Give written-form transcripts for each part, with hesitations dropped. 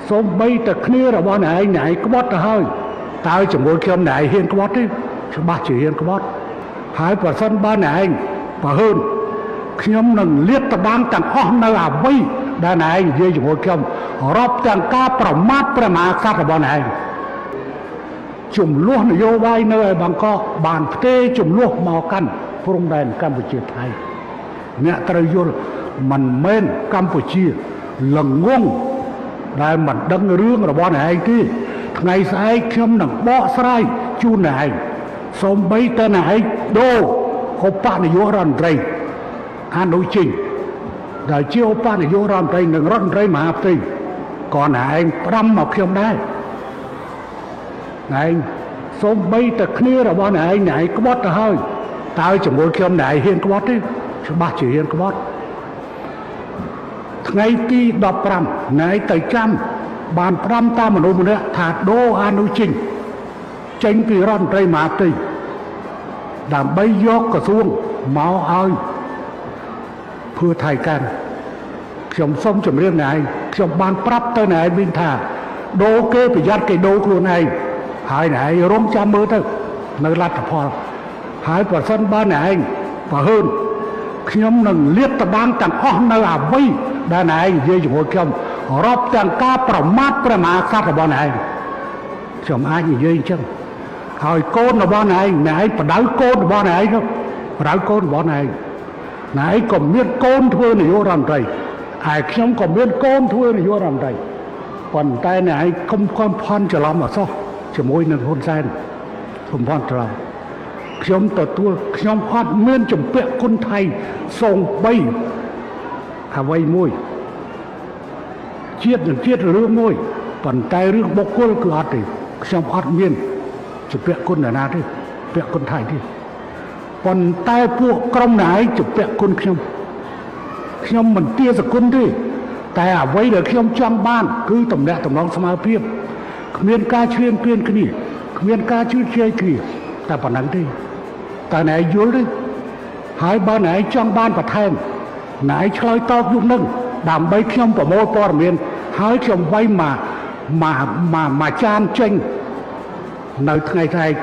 សូម្បីតែគ្នារបស់ណែឯងក្បត់ទៅហើយតើជាមួយខ្ញុំណែហ៊ានក្បត់ទេច្បាស់ជាហ៊ានក្បត់ហើយប្រសិនបើណែឯងបើហ៊ើនខ្ញុំនឹងលាតត្រដាងទាំងអស់នៅអ្វីដែលណែឯងនិយាយជាមួយខ្ញុំរាប់ទាំងការប្រមាថព្រះមហាក្សត្ររបស់ណែឯងជំលោះនយោបាយនៅឯបាងកកបានផ្ទេរជំលោះមកកាន់ព្រំដែនកម្ពុជាថៃអ្នកត្រូវយល់មិនមែនកម្ពុជាល្ងងដែលមិនដឹងរឿងរបស់ណែឯងទេថ្ងៃស្អែកខ្ញុំនឹងបកស្រាយជូនណែឯងសូម្បីតែណែឯងដូរឧបនាយករដ្ឋមន្ត្រីអនុជិញដែលជាឧបនាយករដ្ឋមន្ត្រីនិងរដ្ឋមន្ត្រីមហាផ្ទៃក៏ណែឯងផ្ដាំមកខ្ញុំដែរណែឯងសូម្បីតែគ្នារបស់ណែឯងក្បត់ទៅហើយតើជាមួយខ្ញុំណែឯងហ៊ានក្បត់ទេច្បាស់ជាហ៊ានក្បត់ថ្ងៃទី15ណែទៅចាំបានផ្ដាំតាមមនុស្សម្នាក់ថាដូរអនុជិញចេញពីរដ្ឋមន្ត្រីមហាផ្ទៃដើម្បីយកក្រសួងមកឲ្យធ្វើថៃកាន់ខ្ញុំសូមជម្រាបណែឯងខ្ញុំបានប្រាប់ទៅណែឯងវិញថាដូរគេប្រយ័ត្នគេដូរខ្លួនឯងហើយណែឯងរងចាំមើលទៅនៅលទ្ធផលហើយប្រសិនបើណែឯងបើហ៊ើនខ្ញុំនឹងលាតត្រដាងទាំងអស់នៅអ្វីដែលណែឯងនិយាយជាមួយខ្ញុំរាប់ទាំងការប្រមាថព្រះមហាក្សត្ររបស់ណែឯងខ្ញុំអាចនិយាយអញ្ចឹងហើយកូនរបស់ណែឯងបដៅកូនរបស់ណែឯងបដៅកូនរបស់ណែឯងណែឯងក៏មានកូនធ្វើនាយករដ្ឋមន្ត្រីហើយខ្ញុំក៏មានកូនធ្វើនាយករដ្ឋមន្ត្រីប៉ុន្តែណែឯងកុំផន់ច្រឡំអសោះជាមួយនឹងហ៊ុនសែនកុំផន់ច្រឡំខ្ញុំទទួលខ្ញុំអត់មានជំពាក់គុណថៃសូម្បីអ្វីមួយជាតិនឹងជាតិរឿងមួយប៉ុន្តែរឿងបុគ្គលគឺអត់ទេខ្ញុំអត់មានជំពាក់គុណណាទេពាក់គុណថៃទេប៉ុន្តែពួកក្រុមណែឯងជំពាក់គុណខ្ញុំមិនទាសគុណទេតែអ្វីដែលខ្ញុំចង់បានគឺតំណែងតំណងស្មើភាពគ្មានការឈ្លានពានគ្នាគ្មានការជឿជ្រែកគ្នាតែប៉ុណ្ណឹងទេតែណែយល់ទេហើយបើណែចង់បានបន្ថែមណែឆ្លើយតបយុគនឹងដើម្បីខ្ញុំប្រមូលព័ត៌មានហើយខ្ញុំវាយមកចានចេញនៅថ្ងៃស្អែក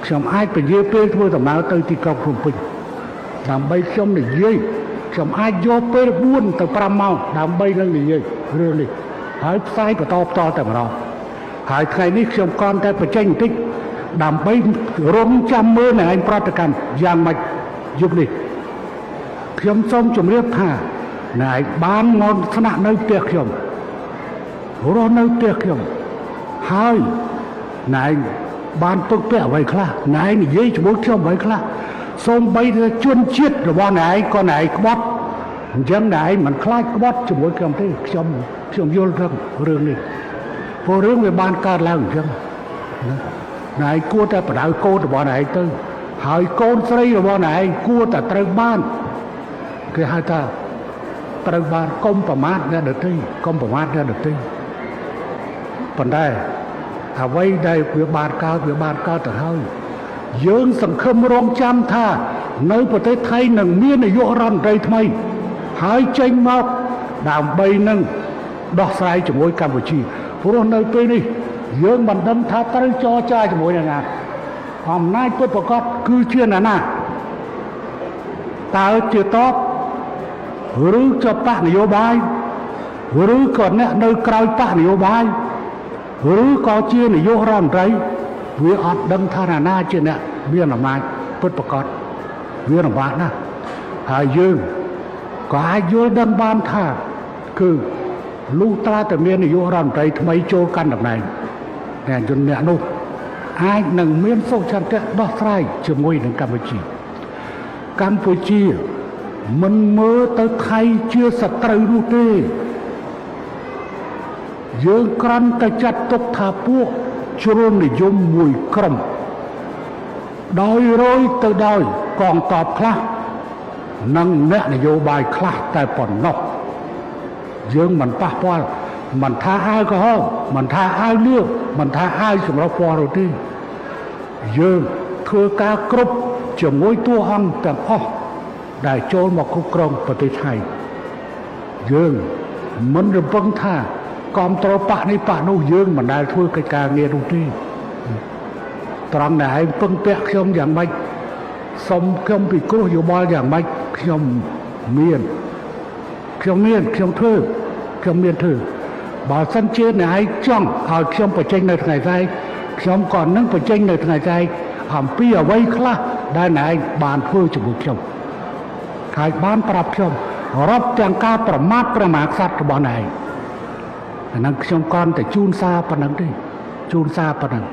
ខ្ញុំអាចពជាពេលធ្វើដំណើរទៅទីក្រុងភ្នំពេញដើម្បីខ្ញុំនិយាយខ្ញុំអាចយកពេល4ទៅ5ម៉ោងដើម្បីនឹងនិយាយរឿងនេះហើយផ្សាយបន្តតែម្ដងហើយថ្ងៃនេះខ្ញុំគ្រាន់តែបញ្ចេញបន្តិចដើម្បីរងចាំមើលនៅឯប្រតិកម្មយ៉ាងម៉េចយប់នេះខ្ញុំសូមជម្រាបថាណែបានមកស្នាក់នៅផ្ទះខ្ញុំរស់នៅផ្ទះខ្ញុំហើយណែបានពឹកពាក់អ្វីខ្លះណែនិយាយជាមួយខ្ញុំអ្វីខ្លះសូម្បីតែជនជាតិរបស់ណែក៏ណែក្បត់អញ្ចឹងណែមិនខ្លាចក្បត់ជាមួយខ្ញុំទេខ្ញុំយល់រឿងនេះព្រោះរឿងវាបានកើតឡើងអញ្ចឹងណែគួរតែបដៅកូនរបស់ណែទៅហើយកូនស្រីរបស់ណែគួរតែត្រូវបានគេហៅថាត្រូវបានកុំប្រមាថអ្នកដទៃកុំប្រមាថអ្នកដទៃប៉ុន្តែអ្វីដែលវាបានកើតទៅហើយយើងសង្ឃឹមរងចាំថានៅប្រទេសថៃនឹងមាននាយករដ្ឋមន្ត្រីថ្មីហើយចេញមកដើម្បីនឹងដោះស្រាយជាមួយកម្ពុជាព្រោះនៅពេលនេះយើងមិនដឹងថាត្រូវចរចាជាមួយអ្នកណាអំណាចពិតប្រាកដគឺជាអ្នកណាតើជាតបឬជាបកនយោបាយឬក៏អ្នកនៅក្រៅបកនយោបាយឬក៏ជានាយករដ្ឋមន្ត្រីវាអត់ដឹងថាណាជាអ្នកមានអំណាចពិតប្រាកដវាលំបាកណាស់ហើយយើងក៏អាចយល់ដឹងបានថាគឺលុះត្រាតែមាននាយករដ្ឋមន្ត្រីថ្មីចូលកាន់តំណែងអ្នកជនអ្នកនោះអាចនឹងមានសុខចន្ទៈដោះស្រាយជាមួយនឹងកម្ពុជាមិនមើលទៅថៃជាសត្រូវនោះទេយើងគ្រាន់តែចាត់ទុកថាពួកជ្រុលនិយមមួយក្រុមដោយរយទៅដោយកងទ័ពខ្លះនិងអ្នកនយោបាយខ្លះតែប៉ុណ្ណោះយើងមិនប៉ះពាល់មិនថាអាវក្រហមមិនថាអាវលឿងមិនថាអាវសម្រាប់ពណ៌នោះទេយើងធ្វើការគ្រប់ជាមួយតួអង្គទាំងអស់ដែលចូលមកគ្រប់គ្រងប្រទេសថៃយើងមិនរំពឹងថា គាំទ្របៈនេះបៈនោះយើងមិនដែលធ្វើកិច្ចការងារនោះទេត្រង់ដែលឯងពឹងពាក់ខ្ញុំយ៉ាងម៉េចសុំខ្ញុំពិគ្រោះយោបល់យ៉ាងម៉េចខ្ញុំមានខ្ញុំធ្វើបើសិនជាអ្នកឯងចង់ឲ្យខ្ញុំបញ្ចេញនៅថ្ងៃស្អែកខ្ញុំក៏នឹងបញ្ចេញនៅថ្ងៃស្អែកអំពីអ្វីខ្លះដែលអ្នកឯងបានធ្វើជាមួយខ្ញុំហើយបានប្រាប់ខ្ញុំរាប់ទាំងការប្រមាថព្រះមហាក្សត្ររបស់អ្នកឯងអានឹងខ្ញុំគ្រាន់តែជូនសារប៉ុណ្ណឹងទេជូនសារប៉ុណ្ណឹង